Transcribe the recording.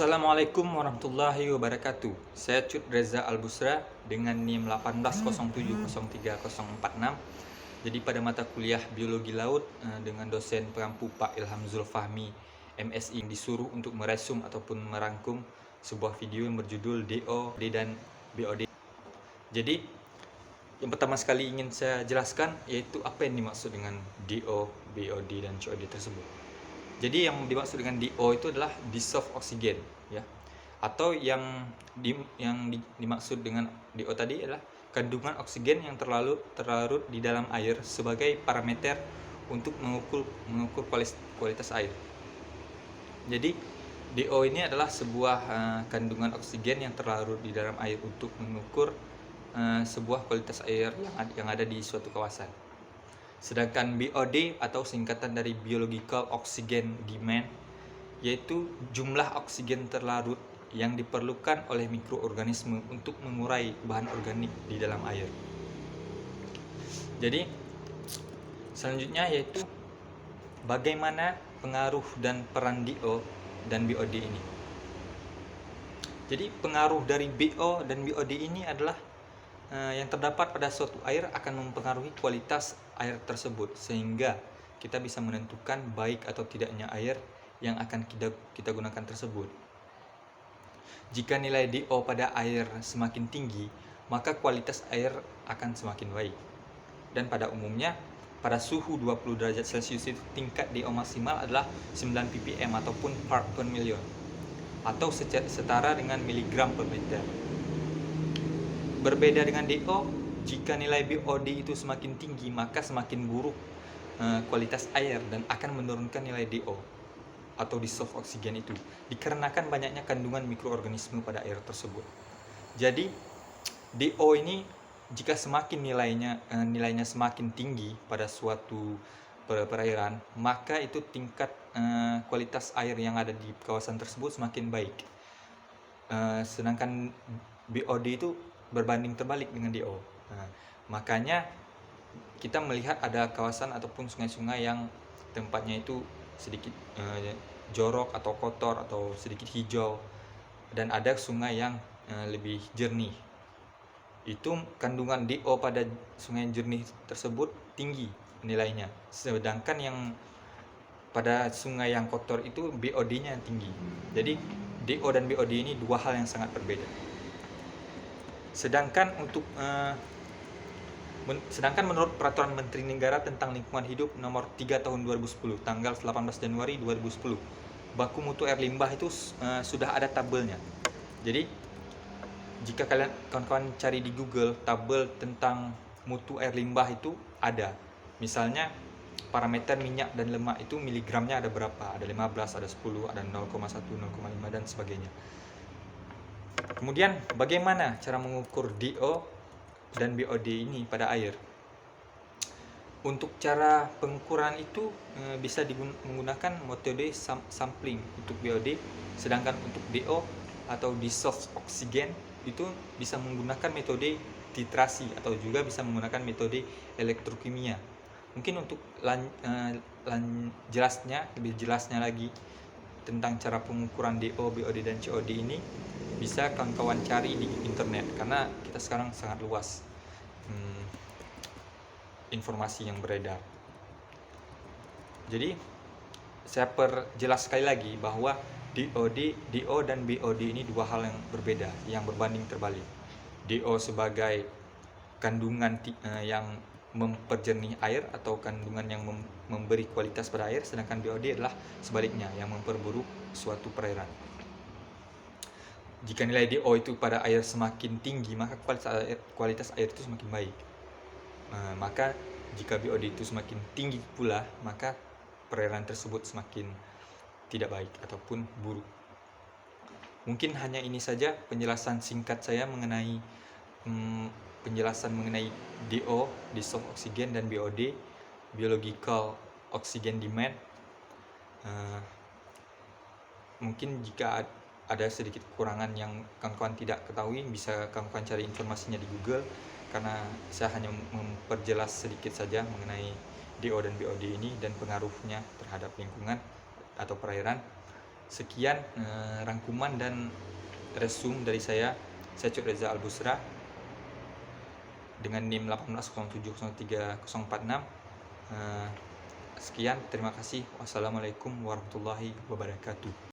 Assalamualaikum warahmatullahi wabarakatuh. Saya Cut Reza Albusra dengan NIM 1807030046. Jadi pada mata kuliah Biologi Laut dengan dosen pengampu Pak Ilham Zulfahmi MSI disuruh untuk meresum ataupun merangkum sebuah video yang berjudul DO, D dan BOD. Jadi yang pertama sekali ingin saya jelaskan yaitu apa yang dimaksud dengan DO, BOD dan COD tersebut. Jadi yang dimaksud dengan DO itu adalah dissolved oxygen, ya. Atau yang dimaksud dengan DO tadi adalah kandungan oksigen yang terlarut di dalam air sebagai parameter untuk mengukur kualitas air. Jadi DO ini adalah sebuah kandungan oksigen yang terlarut di dalam air untuk mengukur sebuah kualitas air yang ada di suatu kawasan. Sedangkan BOD atau singkatan dari Biological Oxygen Demand, yaitu jumlah oksigen terlarut yang diperlukan oleh mikroorganisme untuk mengurai bahan organik di dalam air. Jadi selanjutnya yaitu bagaimana pengaruh dan peran DO dan BOD ini. Jadi pengaruh dari BO dan BOD ini adalah yang terdapat pada suatu air akan mempengaruhi kualitas air tersebut, sehingga kita bisa menentukan baik atau tidaknya air yang akan kita gunakan tersebut. Jika nilai DO pada air semakin tinggi, maka kualitas air akan semakin baik. Dan pada umumnya, pada suhu 20 derajat Celcius itu tingkat DO maksimal adalah 9 ppm ataupun part per million, atau setara dengan miligram per liter. Berbeda dengan DO, jika nilai BOD itu semakin tinggi, maka semakin buruk kualitas air dan akan menurunkan nilai DO atau dissolved oxygen itu, dikarenakan banyaknya kandungan mikroorganisme pada air tersebut. Jadi DO ini jika semakin nilainya semakin tinggi pada suatu perairan, maka itu tingkat kualitas air yang ada di kawasan tersebut semakin baik. Sedangkan BOD itu berbanding terbalik dengan DO. Makanya kita melihat ada kawasan ataupun sungai-sungai yang tempatnya itu sedikit jorok atau kotor atau sedikit hijau, dan ada sungai yang lebih jernih. Itu kandungan DO pada sungai jernih tersebut tinggi nilainya, sedangkan yang pada sungai yang kotor itu BOD-nya tinggi. Jadi DO dan BOD ini dua hal yang sangat berbeda. Sedangkan menurut Peraturan Menteri Negara tentang Lingkungan Hidup Nomor 3 Tahun 2010, tanggal 18 Januari 2010, baku mutu air limbah itu sudah ada tabelnya. Jadi jika kawan-kawan cari di Google tabel tentang mutu air limbah itu ada. Misalnya parameter minyak dan lemak itu miligramnya ada berapa? Ada 15, ada 10, ada 0,1, 0,5 dan sebagainya. Kemudian bagaimana cara mengukur DO dan BOD ini pada air? Untuk cara pengukuran itu bisa menggunakan metode sampling untuk BOD, sedangkan untuk DO atau dissolved oxygen itu bisa menggunakan metode titrasi atau juga bisa menggunakan metode elektrokimia. Mungkin untuk lebih jelasnya lagi tentang cara pengukuran DO, BOD dan COD ini bisa kawan-kawan cari di internet, karena kita sekarang sangat luas informasi yang beredar. Jadi saya perjelas sekali lagi bahwa DO dan BOD ini dua hal yang berbeda, yang berbanding terbalik. DO sebagai kandungan yang memperjernih air atau kandungan yang memberi kualitas pada air, sedangkan BOD adalah sebaliknya, yang memperburuk suatu perairan. Jika nilai DO itu pada air semakin tinggi, maka kualitas air itu semakin baik. Maka jika BOD itu semakin tinggi pula, maka perairan tersebut semakin tidak baik ataupun buruk. Mungkin hanya ini saja penjelasan singkat saya mengenai DO, dissolved oxygen, dan BOD, Biological Oxygen Demand. Mungkin jika ada sedikit kekurangan yang kawan-kawan tidak ketahui, bisa kawan-kawan cari informasinya di Google, karena saya hanya memperjelas sedikit saja mengenai DO dan BOD ini dan pengaruhnya terhadap lingkungan atau perairan. Sekian rangkuman dan resume dari saya Cuk Reza Albusra dengan NIM 18070346. Sekian, terima kasih. Wassalamualaikum warahmatullahi wabarakatuh.